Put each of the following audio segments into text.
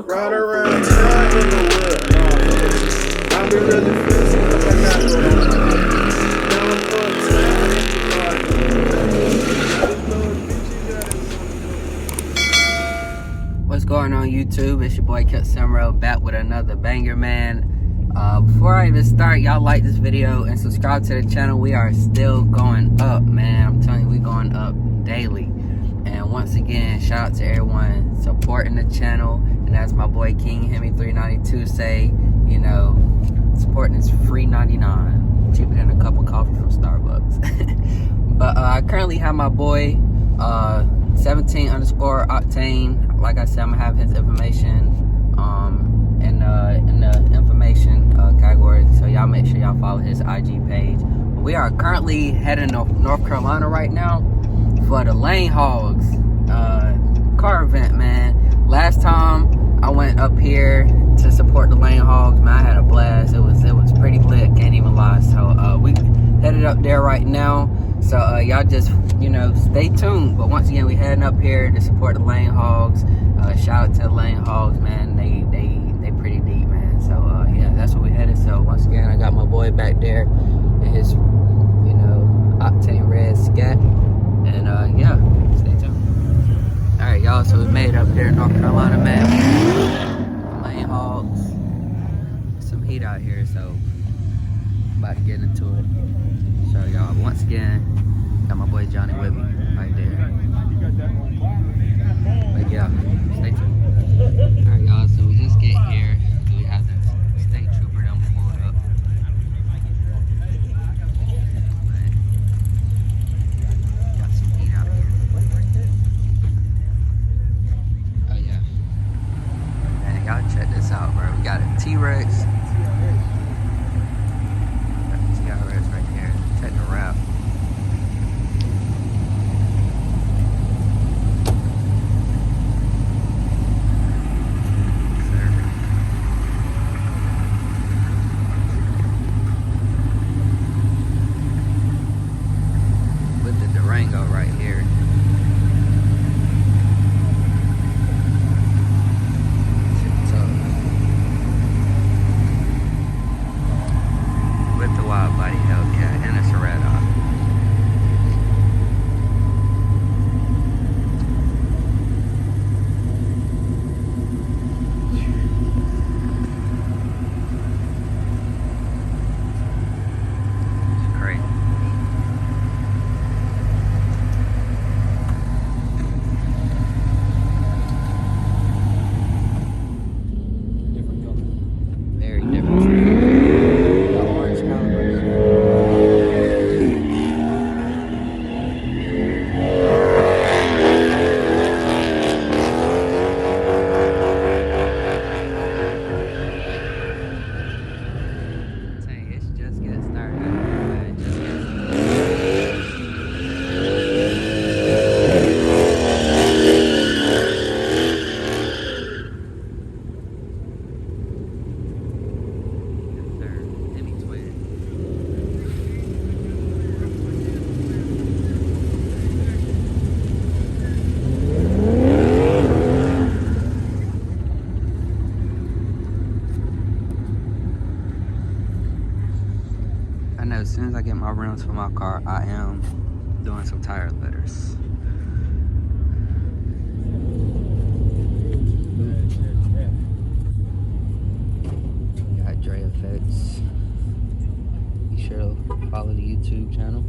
Ride around town in the wood. I be really feeling like I got What's going on YouTube? It's your boy Cat Samurai back with another banger, man. Before I even start, y'all like this video and subscribe to the channel. We are still going up, man. I'm telling you, we going up daily. And once again, shout out to everyone supporting the channel. And as my boy King Hemi 392 say, you know, supporting is free 99, cheaper than a cup of coffee from Starbucks. But I currently have my boy 17_Octane. Like I said, I'm gonna have his information in the information category, so y'all make sure y'all follow his IG page. We are currently heading to North Carolina right now for the LaneHoggs car event, man. Last time I went up here to support the LaneHoggs, man, I had a blast. It was pretty lit, can't even lie. So we headed up there right now. So y'all just, you know, stay tuned. But once again, we heading up here to support the LaneHoggs. Shout out to the LaneHoggs, man. They pretty deep, man. So yeah, that's where we headed. So once again, I got my boy back there in his, you know, octane red Scat. And yeah, stay tuned. All right, y'all. So we made it up here in North Carolina, man. LaneHoggs. Some heat out here, so I'm about to get into it. So y'all, once again, got my boy Johnny with me right there. But yeah, stay tuned. Alright y'all, so we just get here. We have the state trooper them pulled up. Got some heat out here. Oh yeah. Man, y'all check this out, bro. We got a TRX. Right here. Check the wrap. With the Durango right here. With the wide body Hellcat and a shoutout. It's crazy. Different color. Very different. I know as soon as I get my rims for my car, I am doing some tire letters. Got Dre Effects. Be sure to follow the YouTube channel.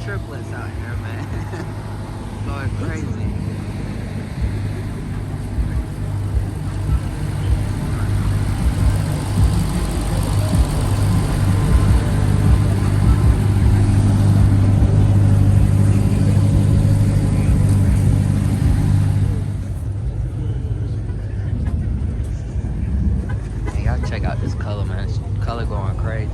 Triplets out here, man. Going crazy. Hey, y'all check out this color, man. This color going crazy.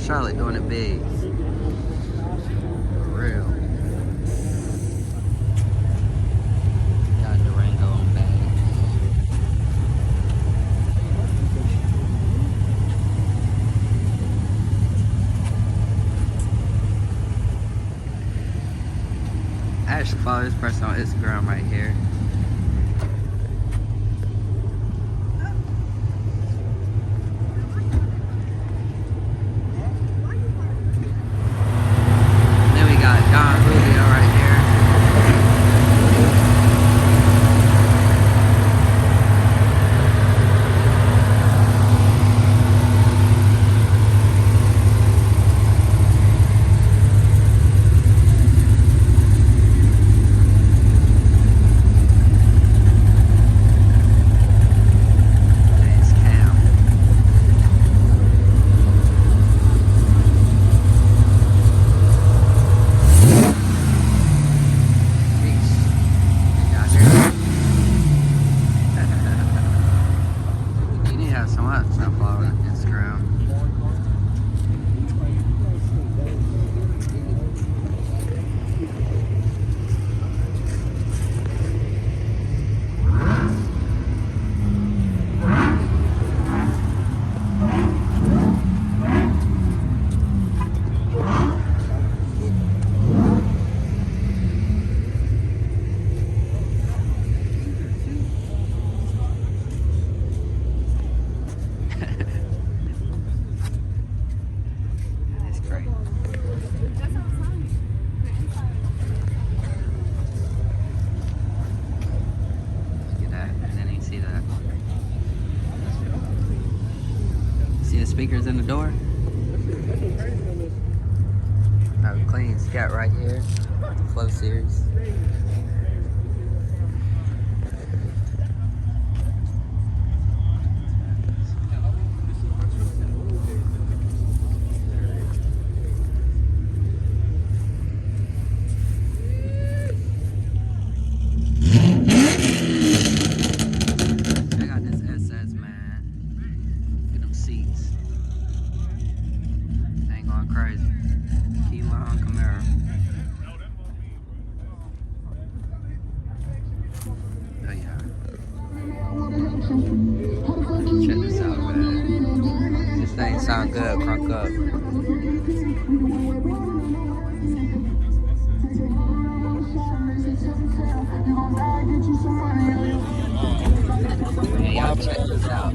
Charlotte doing it big. For real. Got Durango on bag. I actually follow this person on Instagram right here. Then we got Don Julio right here. There's Cam. Peace. Y'all hear that? You need to have some other stuff follow on Instagram. That's great. Look at that. I didn't even see that. See the speakers in the door? Have a clean scat right here. The Flow Series. Check out this SS, man. Look at them seats. Ain't going crazy. Key Long Camaro. Oh yeah. Check this out, man. This thing sound good, crunk up. Man, y'all check this out.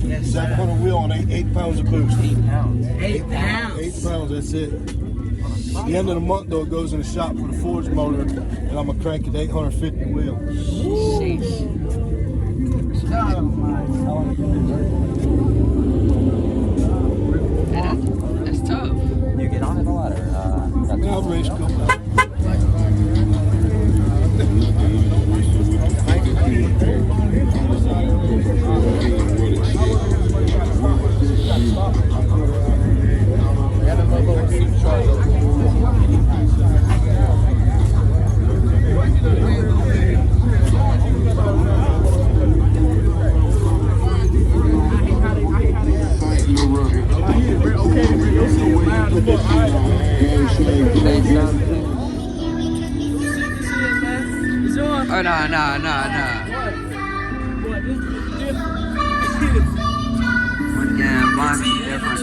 Yes, I put a wheel on 8 pounds of boost. 8 pounds. 8 pounds. 8 pounds, that's it. At the end of the month, though, it goes in the shop for the forged motor, and I'm gonna crank it to 850 wheel. Sheesh. Man, that's tough. You get on it a lot, or Yeah, I've raced a couple. Oh, no. Once again, Bond different.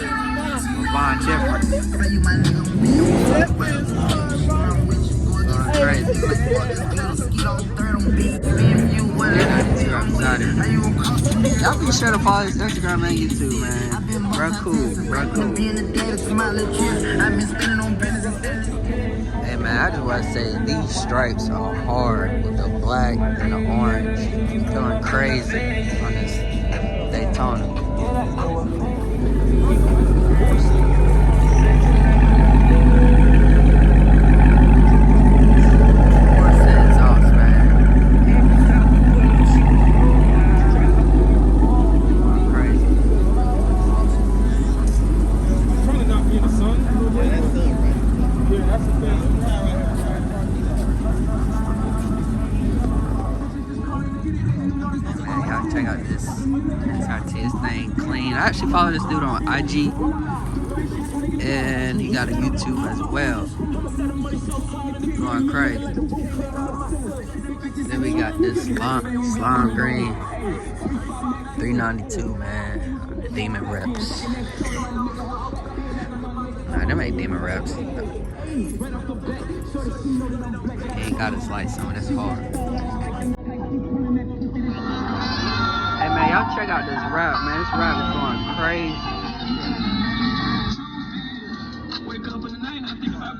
Bond different. Going crazy. Y'all be sure to follow his Instagram and YouTube, man. Bro, cool. Hey, man, I just want to say these stripes are hard with the black and the orange. Going crazy on this Daytona. check out this. This thing clean. I actually follow this dude on IG, and he got a YouTube as well. Going crazy. Then we got this slime green 392, man. The demon reps. Nah, them ain't demon reps. He ain't got his lights on. That's hard. Hey man, y'all check out this rap, man. This rap is going crazy. Wake up in the night, I think about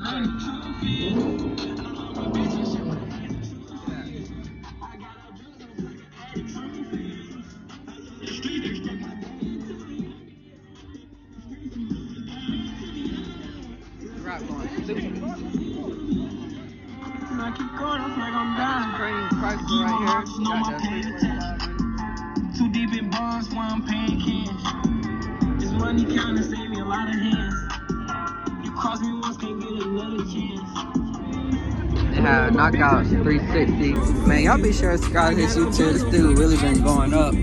rap going stupid. I keep going, I feel like I'm dying. Cream Chrysler right here. Got that 345. Too deep in bonds while I'm paying cash. This money kinda saved me a lot of hands. You cross me once, can't get another chance. They have Knockouts 360. Man, y'all be sure to subscribe to his YouTube. This dude really been going up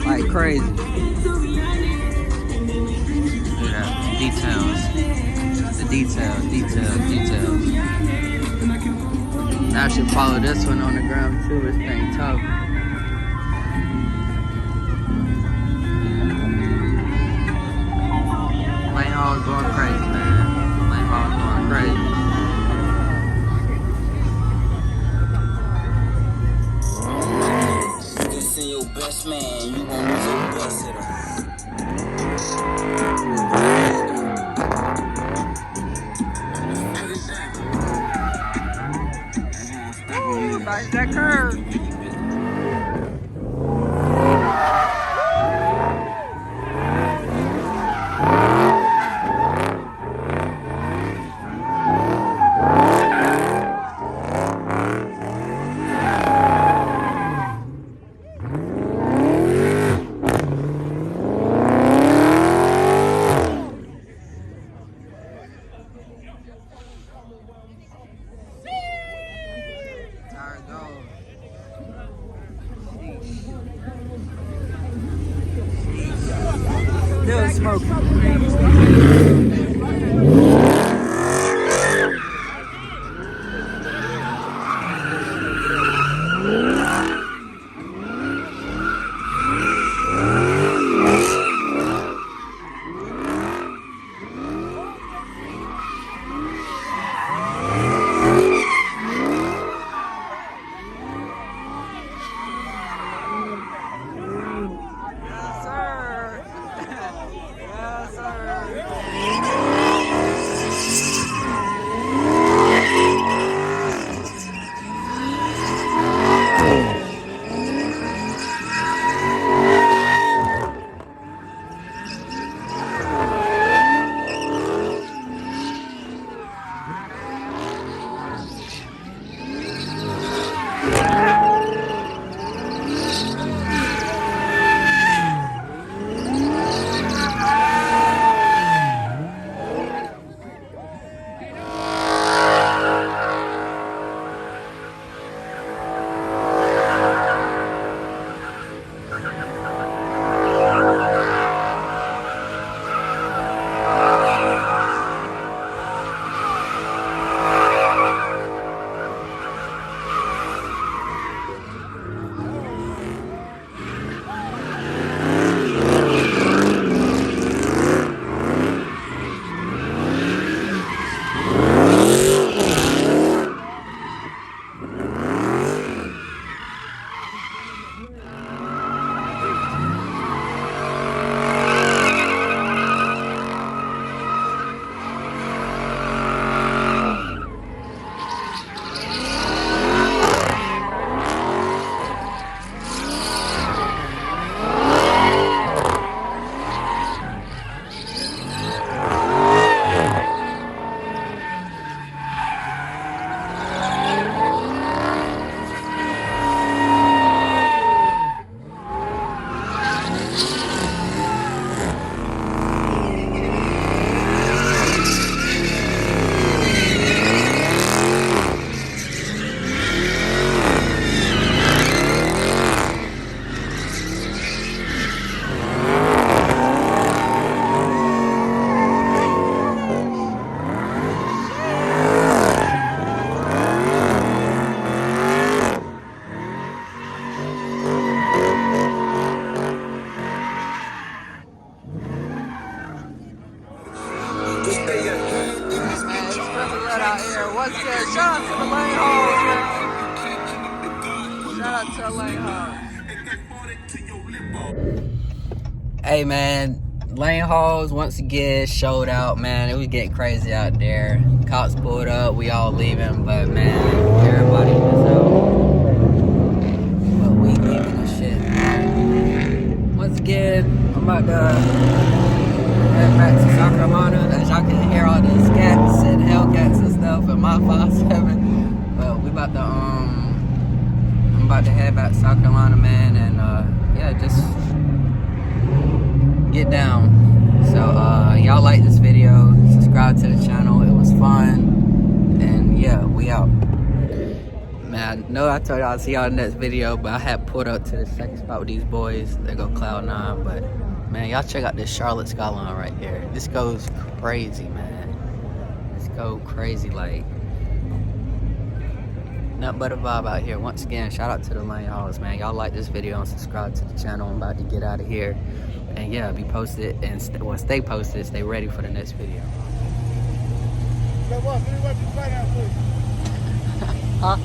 like crazy. Look at that. Details. The details. I should follow this one on the ground too. This thing tough. LaneHoggs going crazy, man. LaneHoggs going crazy. This is your best man. You gonna lose your best hitter. Right, that curve. Still smoking. Yes, sir. Hey man, LaneHoggs once again showed out, man. It was getting crazy out there. Cops pulled up, we all leaving, but man, everybody was out. But we leaving the shit, man. Once again, I'm about to head back to Sacramento. As y'all can hear all the Scats and Hellcats and stuff in my 5.7. But we about to I'm about to head back to South Carolina, man, and yeah, just get down. So y'all like this video, subscribe to the channel. It was fun, and yeah, we out. Man, I know I told y'all I'll see y'all in the next video, but I had pulled up to the second spot with these boys. They go Cloud9, but man, y'all check out this Charlotte skyline right here. This goes crazy, man. This go crazy, like nothing but a vibe out here. Once again, shout out to the LaneHoggs, man. Y'all like this video and subscribe to the channel. I'm about to get out of here. And yeah, be posted and stay posted. Stay ready for the next video. Huh?